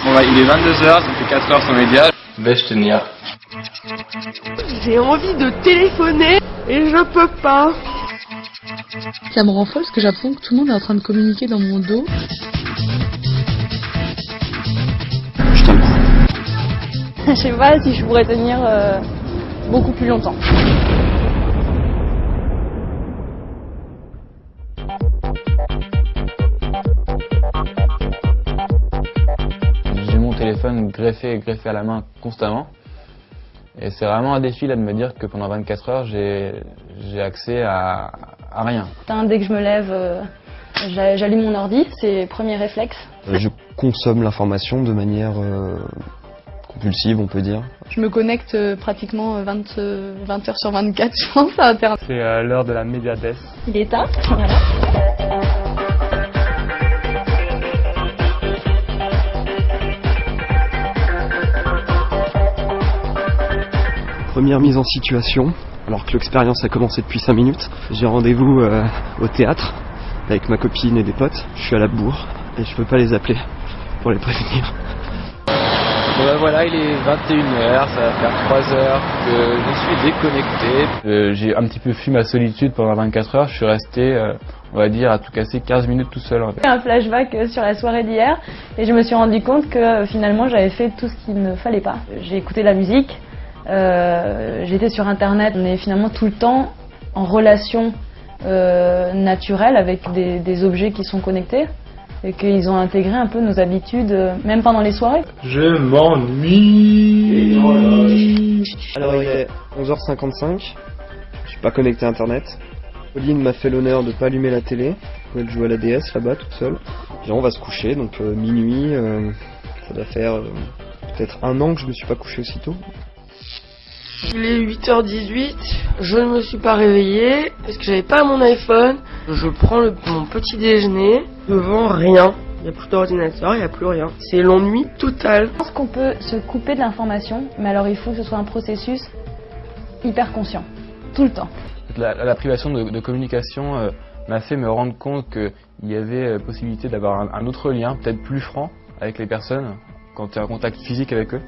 Bon bah il est 22h, ça fait 4 heures sans média. Vais-je tenir? J'ai envie de téléphoner et je peux pas. Ça me rend folle parce que j'ai l'impression que tout le monde est en train de communiquer dans mon dos. Je tiens le coup. Je sais pas si je pourrais tenir beaucoup plus longtemps. J'ai mon téléphone greffé à la main constamment. Et c'est vraiment un défi là de me dire que pendant 24 heures, j'ai accès à rien. Dès que je me lève, j'allume mon ordi, c'est le premier réflexe. Je consomme l'information de manière compulsive, on peut dire. Je me connecte pratiquement 20 heures sur 24, je pense, à Internet. C'est l'heure de la médiadesse. Il est tard, voilà. Première mise en situation, alors que l'expérience a commencé depuis 5 minutes. J'ai rendez-vous au théâtre avec ma copine et des potes. Je suis à la bourre et je peux pas les appeler pour les prévenir. Bon bah voilà, il est 21h, ça va faire 3 heures que je suis déconnecté. J'ai un petit peu fui ma solitude pendant 24 heures, je suis resté, on va dire, à tout casser 15 minutes tout seul. J'ai un flashback sur la soirée d'hier et je me suis rendu compte que finalement j'avais fait tout ce qu'il ne fallait pas. J'ai écouté la musique, j'étais sur internet, on est finalement tout le temps en relation naturelle avec des objets qui sont connectés. Et qu'ils ont intégré un peu nos habitudes, même pendant les soirées. Je m'ennuie. Alors il est 11h55, je suis pas connecté à internet. Pauline m'a fait l'honneur de pas allumer la télé, elle joue à la DS là-bas toute seule. Genre on va se coucher, donc minuit, ça doit faire peut-être 1 an que je me suis pas couché aussitôt. Il est 8h18, je ne me suis pas réveillée parce que j'avais pas mon iPhone. Je prends mon petit déjeuner, devant rien. Il n'y a plus d'ordinateur, il n'y a plus rien. C'est l'ennui total. Je pense qu'on peut se couper de l'information, mais alors il faut que ce soit un processus hyper conscient, tout le temps. La privation de communication m'a fait me rendre compte qu'il y avait possibilité d'avoir un autre lien, peut-être plus franc, avec les personnes, quand tu es en contact physique avec eux.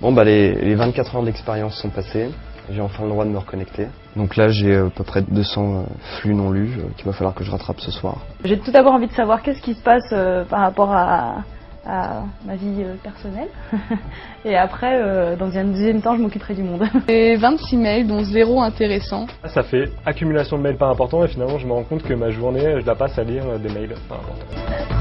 Bon bah les 24 heures d'expérience sont passées, j'ai enfin le droit de me reconnecter. Donc là j'ai à peu près 200 flux non lus qu'il va falloir que je rattrape ce soir. J'ai tout d'abord envie de savoir qu'est-ce qui se passe par rapport à ma vie personnelle. Et après, dans un deuxième temps, je m'occuperai du monde. Et 26 mails, dont 0 intéressant. Ça fait accumulation de mails pas importants et finalement je me rends compte que ma journée, je la passe à lire des mails pas importants.